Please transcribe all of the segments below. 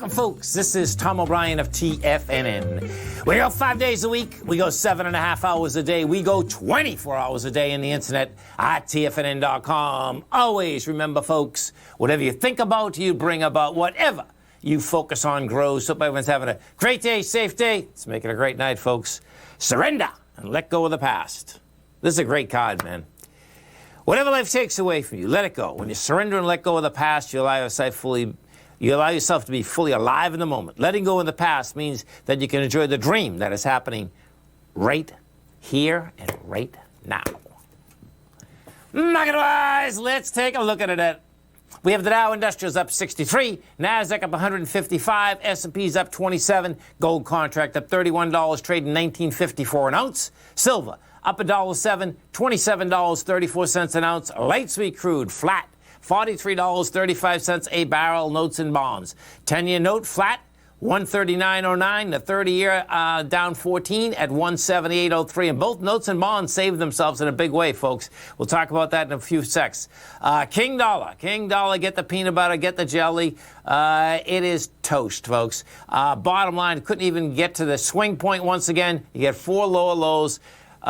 Welcome, folks. This is Tom O'Brien of TFNN. We go 5 days a week. We go 7.5 hours a day. We go 24 hours a day on the internet at TFNN.com. Always remember, folks, whatever you think about, you bring about. Whatever you focus on grows. Hope everyone's having a great day, safe day. Let's make it a great night, folks. Surrender and let go of the past. This is a great card, man. Whatever life takes away from you, let it go. When you surrender and let go of the past, you allow yourself to be fully alive in the moment. Letting go of the past means that you can enjoy the dream that is happening right here and right now. Market-wise, let's take a look at it. We have the Dow Industrials up 63, NASDAQ up 155, S&P's up 27, gold contract up $31, trading $19.54 an ounce. Silver up $1.07, $27.34 an ounce. Light sweet crude flat, $43.35 a barrel. Notes and bonds. 10-year note flat, 139.09. The 30-year down 14 at 178.03. And both notes and bonds saved themselves in a big way, folks. We'll talk about that in a few secs. King dollar, get the peanut butter, get the jelly. It is toast, folks. Bottom line, couldn't even get to the swing point once again. You get four lower lows.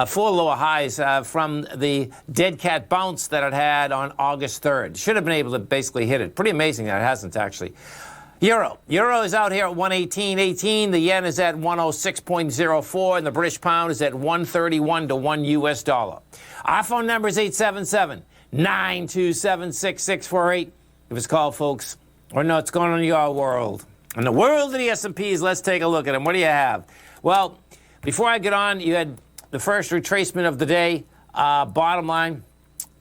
Four lower highs from the dead cat bounce that it had on August 3rd. Should have been able to basically hit it. Pretty amazing that it hasn't, actually. Euro is out here at 118.18. The yen is at 106.04, and the British pound is at 131 to 1 U.S. dollar. Our phone number is 877-927-6648. Give us a call, folks. Or no, it's going on in your world. In the world of the S&Ps, let's take a look at them. What do you have? Well, before I get on, you had the first retracement of the day. Bottom line,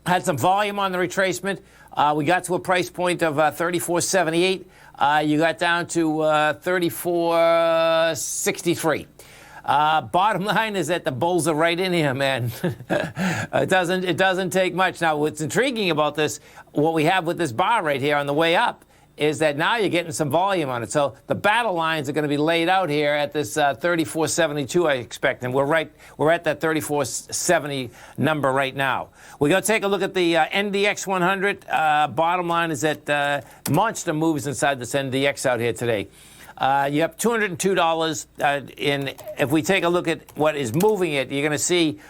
had some volume on the retracement. We got to a price point of 34.78. You got down to 34.63. Bottom line is that the bulls are right in here, man. It doesn't take much. Now, what's intriguing about this, what we have with this bar right here on the way up, is that now you're getting some volume on it. So the battle lines are going to be laid out here at this 34.72, I expect. And we're at that 34.70 number right now. We're going to take a look at the NDX 100. Bottom line is that monster moves inside this NDX out here today. You have $202 if we take a look at what is moving it, you're going to see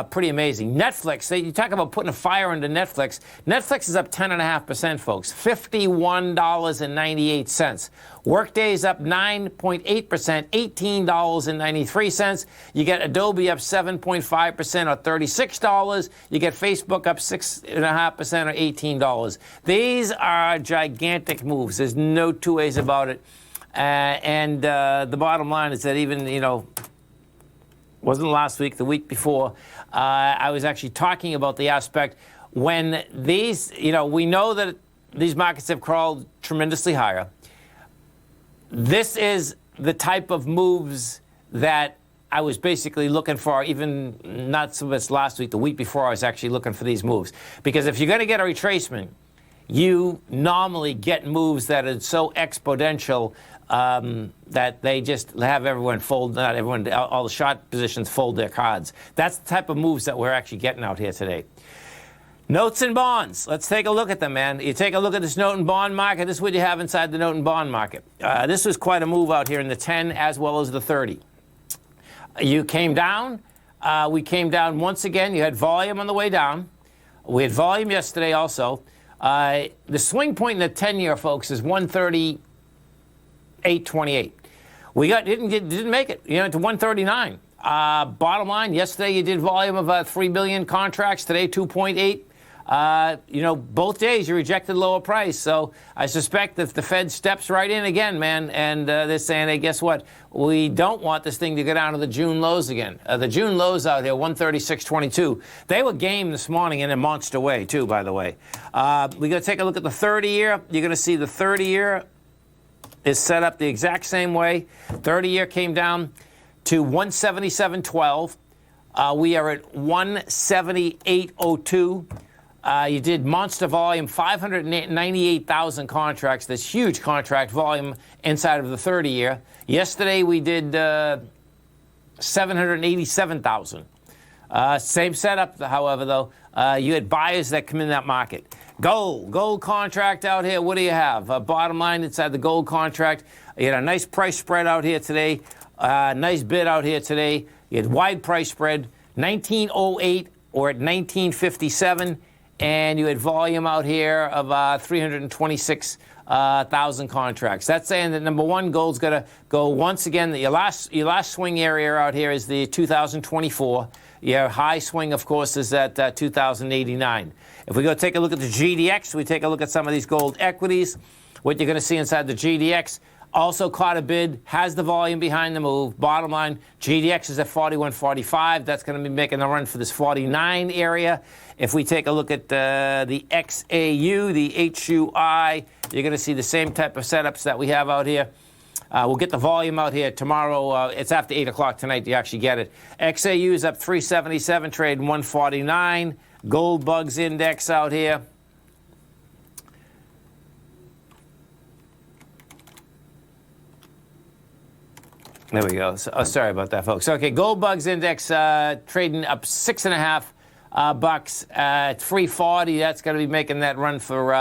pretty amazing. Netflix, you talk about putting a fire into Netflix. Netflix is up 10.5%, folks, $51.98. Workday is up 9.8%, $18.93. You get Adobe up 7.5% or $36. You get Facebook up 6.5% or $18. These are gigantic moves. There's no two ways about it. The bottom line is that even, wasn't last week, the week before, I was actually talking about the aspect when these, we know that these markets have crawled tremendously higher. This is the type of moves that I was basically looking for, even not so much last week, the week before I was actually looking for these moves. Because if you're going to get a retracement, you normally get moves that are so exponential that they just have everyone fold, not everyone, all the short positions fold their cards. That's the type of moves that we're actually getting out here today. Notes and bonds. Let's take a look at them, man. You take a look at this note and bond market. This is what you have inside the note and bond market. This was quite a move out here in the 10 as well as the 30. You came down. We came down once again. You had volume on the way down. We had volume yesterday also. The swing point in the 10-year, folks, is 138.28. We didn't make it, to 139. Bottom line, yesterday you did volume of 3 billion contracts. Today, 2.8. Both days you rejected lower price. So I suspect if the Fed steps right in again, man, and they're saying, hey, guess what? We don't want this thing to go down to the June lows again. The June lows out here, 136.22. They were game this morning in a monster way, too, by the way. We're going to take a look at the 30-year. You're going to see the 30-year is set up the exact same way. 30-year came down to 177.12. We are at 178.02. You did monster volume, 598,000 contracts. This huge contract volume inside of the 30-year. Yesterday we did 787,000. Same setup, however, though. You had buyers that come in that market. Gold contract out here. What do you have? Bottom line inside the gold contract, you had a nice price spread out here today. Nice bid out here today. You had wide price spread, 1908 or at 1957, and you had volume out here of 326,000 contracts. That's saying that number one, gold's going to go once again. Your last swing area out here is the 2024. Your high swing, of course, is at 2089. If we go take a look at the GDX, we take a look at some of these gold equities. What you're going to see inside the GDX, also caught a bid, has the volume behind the move. Bottom line, GDX is at 41.45. That's going to be making a run for this 49 area. If we take a look at the XAU, the HUI, you're going to see the same type of setups that we have out here. We'll get the volume out here tomorrow. It's after 8 o'clock tonight. You actually get it. XAU is up 377, trading 149. Gold Bugs Index out here. There we go. So, sorry about that, folks. Okay, Gold Bugs Index trading up 6.5 bucks at 340. That's going to be making that run for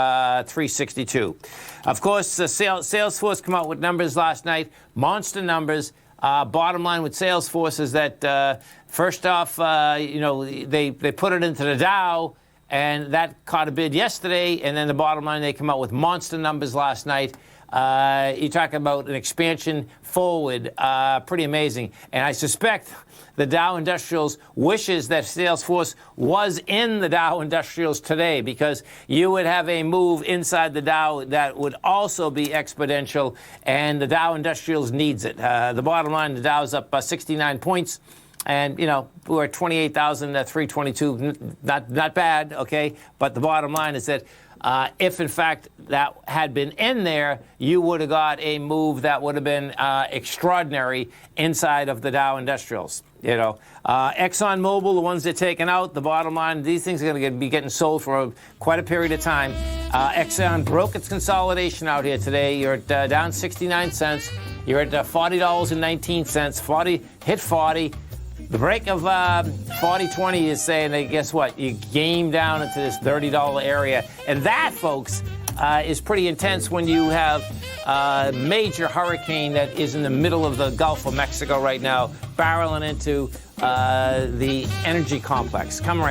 362. Of course, Salesforce come out with numbers last night, monster numbers. Bottom line with Salesforce is that first off, they put it into the Dow, and that caught a bid yesterday. And then the bottom line, they come out with monster numbers last night. You talk about an expansion forward, pretty amazing. And I suspect the Dow Industrials wishes that Salesforce was in the Dow Industrials today, because you would have a move inside the Dow that would also be exponential, and the Dow Industrials needs it. The bottom line, the Dow's up 69 points. And, we're at 28,322. Not bad, okay? But the bottom line is that if, in fact, that had been in there, you would have got a move that would have been extraordinary inside of the Dow Industrials. ExxonMobil, the ones they're taking out, the bottom line, these things are going to be getting sold for quite a period of time. Exxon broke its consolidation out here today. You're at down 69 cents. You're at $40.19. Hit 40. The break of 40.20 is saying that, guess what? You game down into this $30 area. And that, folks, is pretty intense when you have a major hurricane that is in the middle of the Gulf of Mexico right now, barreling into the energy complex. Come right